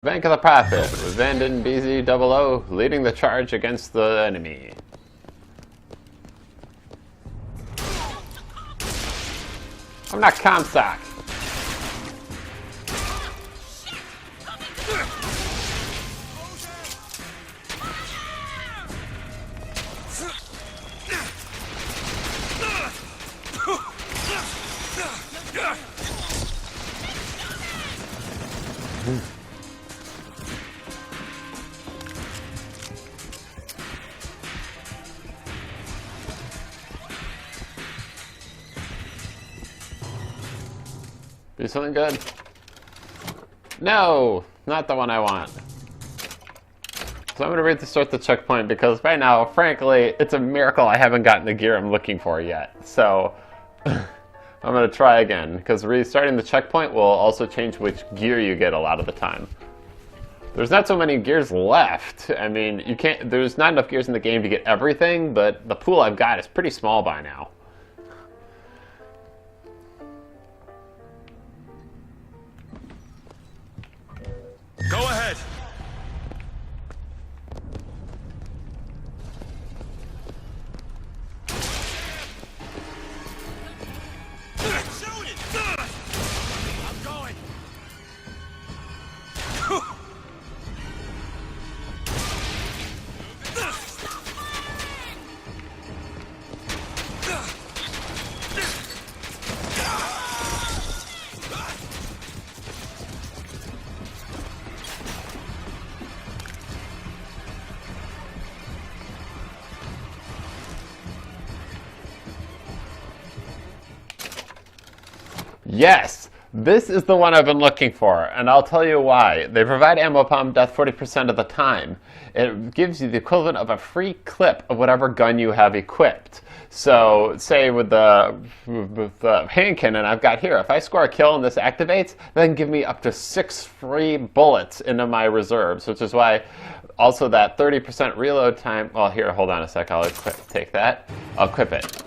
Bank of the Prophet, with Vanden BZ00 leading the charge against the enemy. I'm not Comstock. Do something good? No, not the one I want. So I'm going to restart the checkpoint because right now, frankly, it's a miracle I haven't gotten the gear I'm looking for yet. So I'm going to try again because restarting the checkpoint will also change which gear you get a lot of the time. There's not so many gears left. I mean, there's not enough gears in the game to get everything, but the pool I've got is pretty small by now. Go ahead. Shoot it. I'm going. Yes! This is the one I've been looking for, and I'll tell you why. They provide ammo pump death 40% of the time. It gives you the equivalent of a free clip of whatever gun you have equipped. So, say with the hand cannon I've got here, if I score a kill and this activates, then give me up to 6 free bullets into my reserves, which is why also that 30% reload time. Well, here, hold on a sec, I'll take that. I'll equip it.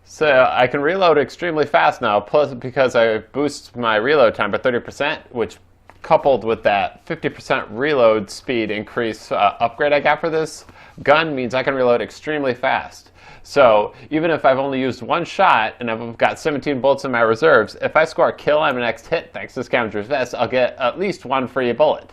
So I can reload extremely fast now, plus because I boost my reload time by 30%, which coupled with that 50% reload speed increase upgrade I got for this gun means I can reload extremely fast. So even if I've only used one shot and I've got 17 bullets in my reserves, if I score a kill on my next hit thanks to Scavenger's Vest, I'll get at least 1 free bullet.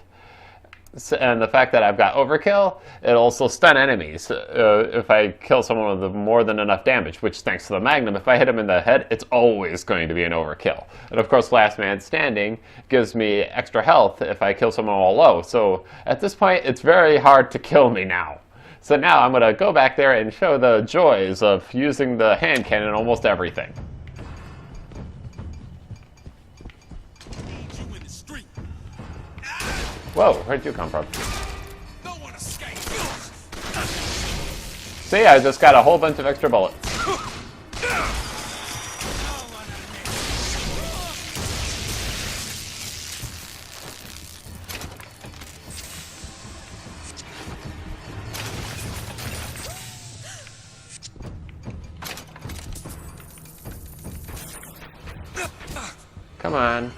And the fact that I've got overkill, it'll also stun enemies if I kill someone with more than enough damage, which thanks to the Magnum, if I hit him in the head, it's always going to be an overkill. And of course, last man standing gives me extra health if I kill someone all low. So at this point, it's very hard to kill me now. So now I'm going to go back there and show the joys of using the hand cannon in almost everything. Whoa, where'd you come from? No one escapes. See, I just got a whole bunch of extra bullets. Come on.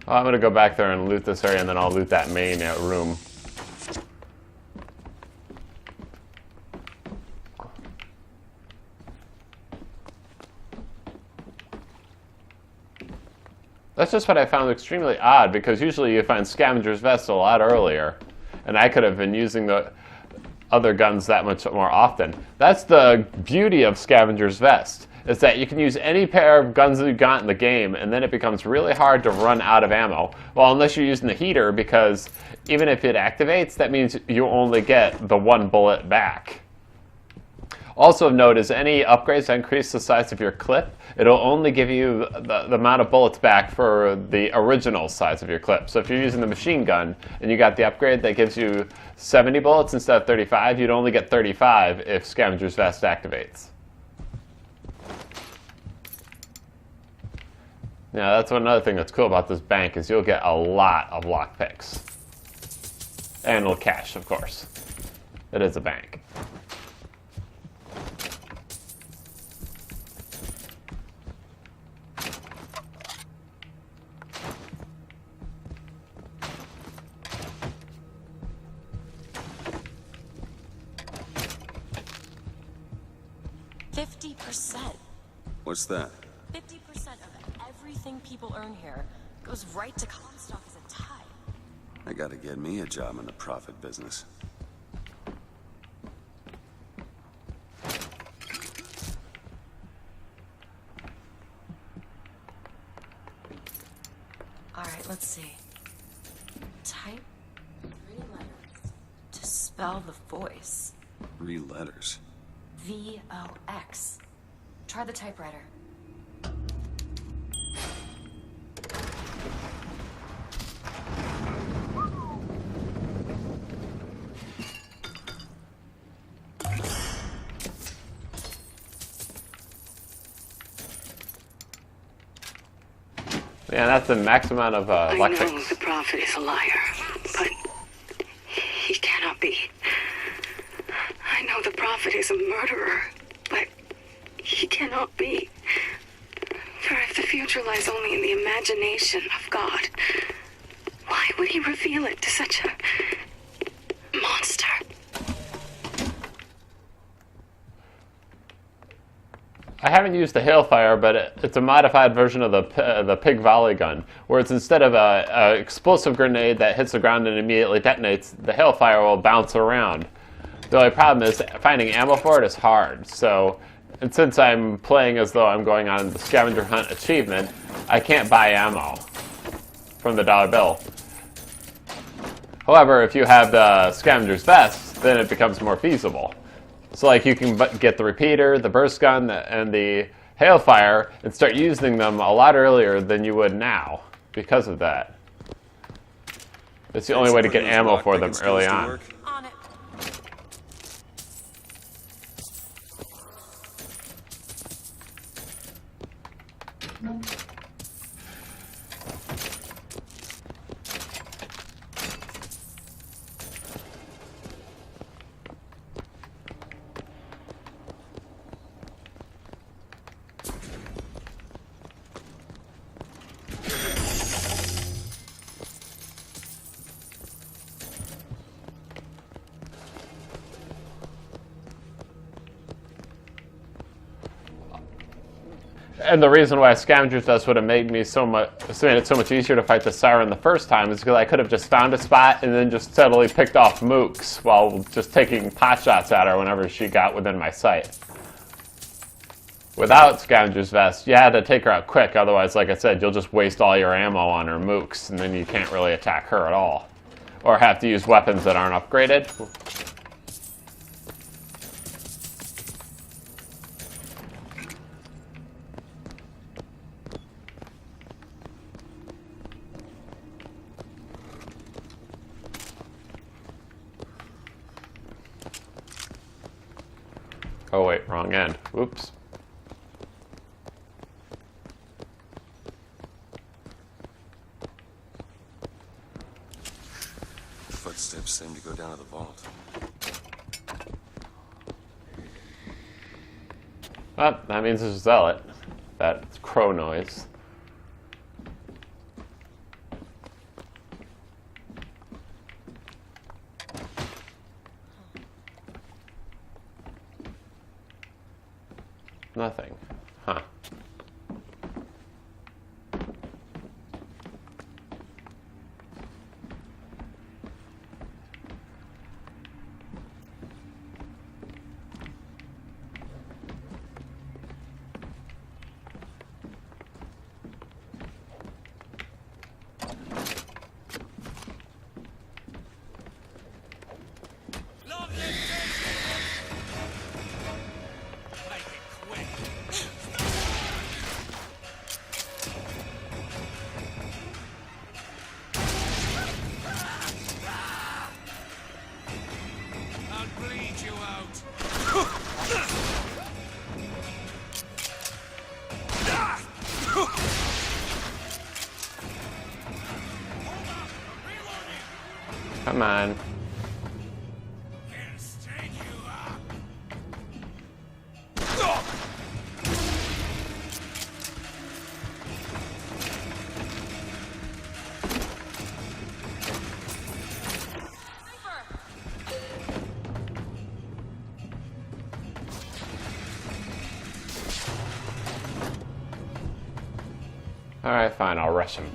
Well, I'm going to go back there and loot this area, and then I'll loot that main room. That's just what I found extremely odd, because usually you find Scavenger's Vest a lot earlier, and I could have been using the other guns that much more often. That's the beauty of Scavenger's Vest, is that you can use any pair of guns that you've got in the game, and then it becomes really hard to run out of ammo. Well, unless you're using the heater, because even if it activates, that means you only get the one bullet back. Also of note is any upgrades that increase the size of your clip, it'll only give you the amount of bullets back for the original size of your clip. So if you're using the machine gun and you got the upgrade that gives you 70 bullets instead of 35, you'd only get 35 if Scavenger's Vest activates. Now that's another thing that's cool about this bank is you'll get a lot of lockpicks. And cash, of course. It is a bank. What's that? 50% of everything people earn here goes right to Comstock as a tithe. I gotta get me a job in the profit business. Alright, let's see. Type 3 letters to spell the voice. 3 letters. VOX. Try the typewriter. Yeah, that's the max amount of I know lockpicks. the prophet is a liar, but he cannot be. I know the prophet is a murderer, but he cannot be. For if the future lies only in the imagination of God, why would he reveal it to such a monster? I haven't used the Hailfire, but it's a modified version of the Pig Volley gun, where it's instead of a explosive grenade that hits the ground and immediately detonates, the Hailfire will bounce around. The only problem is finding ammo for it is hard. So, and since I'm playing as though I'm going on the scavenger hunt achievement, I can't buy ammo from the dollar bill. However, if you have the scavenger's vest, then it becomes more feasible. So like you can get the repeater, the burst gun, and the Hailfire and start using them a lot earlier than you would now because of that. It's the only way to get ammo for them early on. On it. And the reason why Scavenger's Vest would have made it so much easier to fight the Siren the first time is because I could have just found a spot and then just steadily picked off mooks while just taking pot shots at her whenever she got within my sight. Without Scavenger's Vest, you had to take her out quick, otherwise, like I said, you'll just waste all your ammo on her mooks, and then you can't really attack her at all. Or have to use weapons that aren't upgraded. Oh wait, wrong end. Oops. Footsteps seem to go down to the vault. Oh, that means it's a zealot. That's crow noise. Nothing. Huh. Come on. Can't stand you up. Alright, fine, I'll rush him.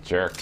Jerk.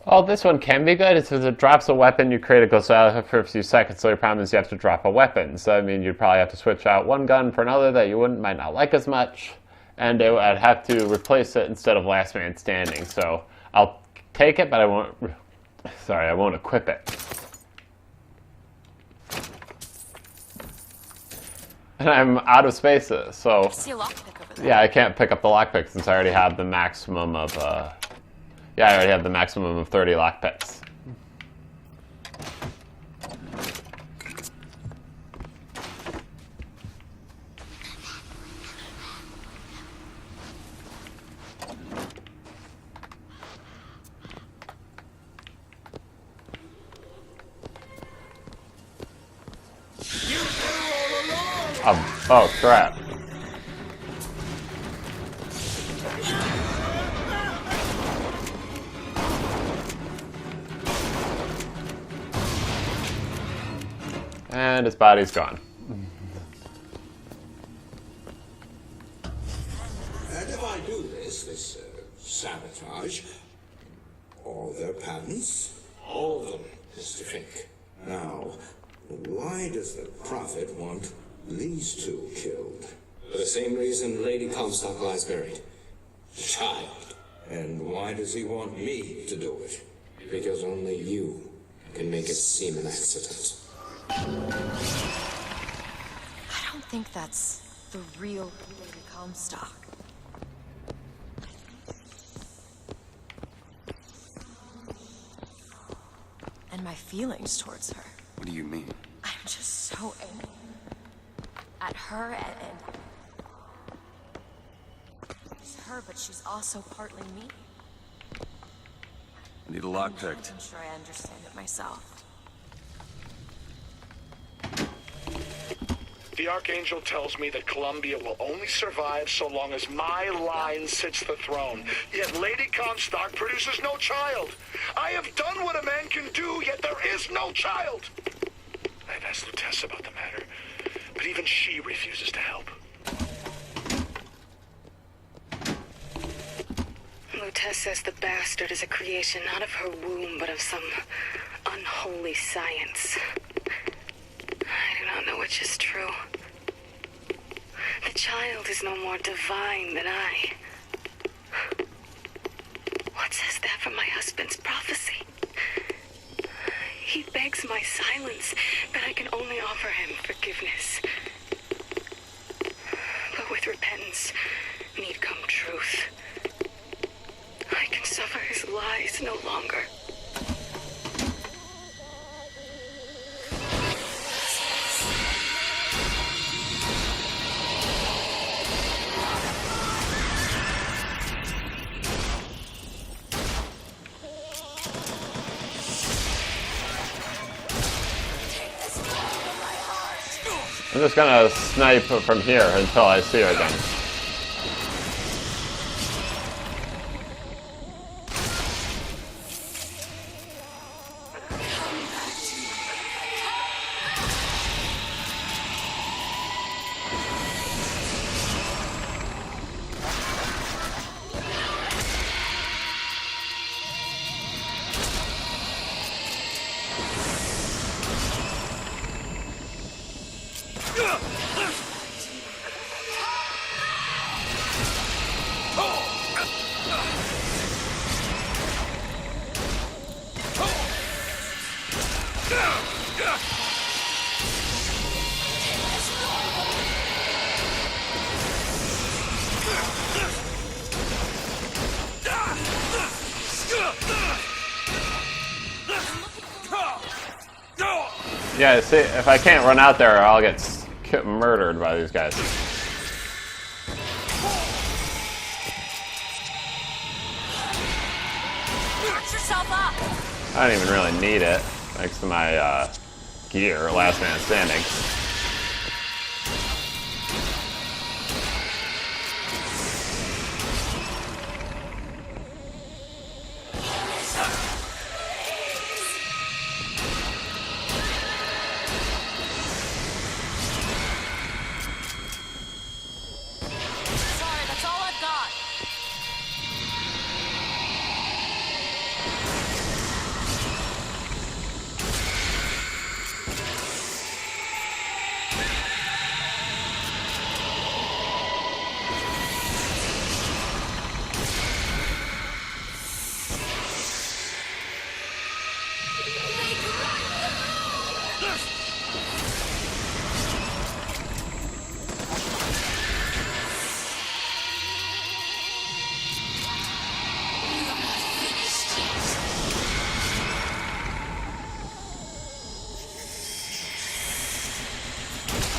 Oh, this one can be good. It says it drops a weapon you create, it goes out for a few seconds. So your problem is you have to drop a weapon. So I mean, you'd probably have to switch out one gun for another that you might not like as much, and I'd have to replace it instead of last man standing. So I'll take it, but I won't. Sorry, I won't equip it. And I'm out of spaces, so I see a lockpick over there. yeah, I can't pick up the lockpick since I already have the maximum of. Yeah, I already have the maximum of 30 lockpicks. Oh crap. And his body's gone. And if I do this sabotage, all their patents, all of them, Mr. Fink. Now, why does the Prophet want these two killed? For the same reason Lady Comstock lies buried. Child. And why does he want me to do it? Because only you can make it seem an accident. I don't think that's the real Lady Comstock. And my feelings towards her. What do you mean? I'm just so angry at her and she's her, but she's also partly me. I need a I'm lockpick. not even sure I understand it myself. The Archangel tells me that Columbia will only survive so long as my line sits the throne. Yet Lady Comstock produces no child. I have done what a man can do, yet there is no child. I've asked Lutece about the matter, but even she refuses to help. Lutece says the bastard is a creation not of her womb, but of some unholy science. I do not know which is true. The child is no more divine than I. What says that from my husband's prophecy? He begs my silence, but I can only offer him forgiveness. But with repentance, need come truth. I can suffer his lies no longer. I'm just gonna snipe from here until I see her again. Yeah, see, if I can't run out there, I'll get murdered by these guys. Watch yourself up! I don't even really need it, thanks to my gear, last man standing. Sorry, that's all I've got.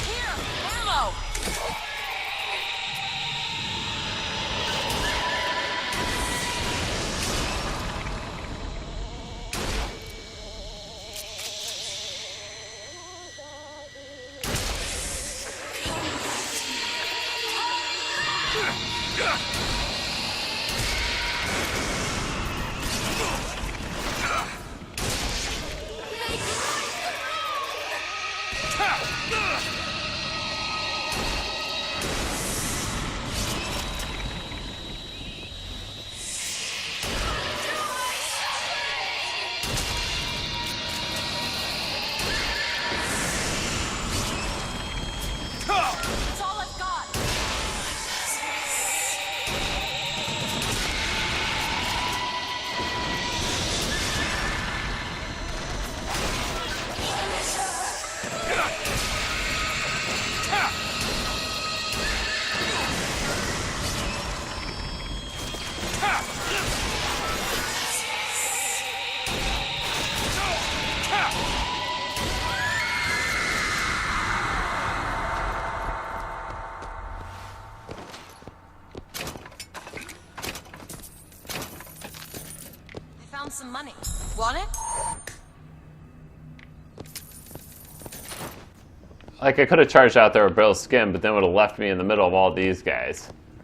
Here, ammo! That's all I've got. I found some money. Want it? Like, I could have charged out there with Bill's skin, but then would have left me in the middle of all these guys.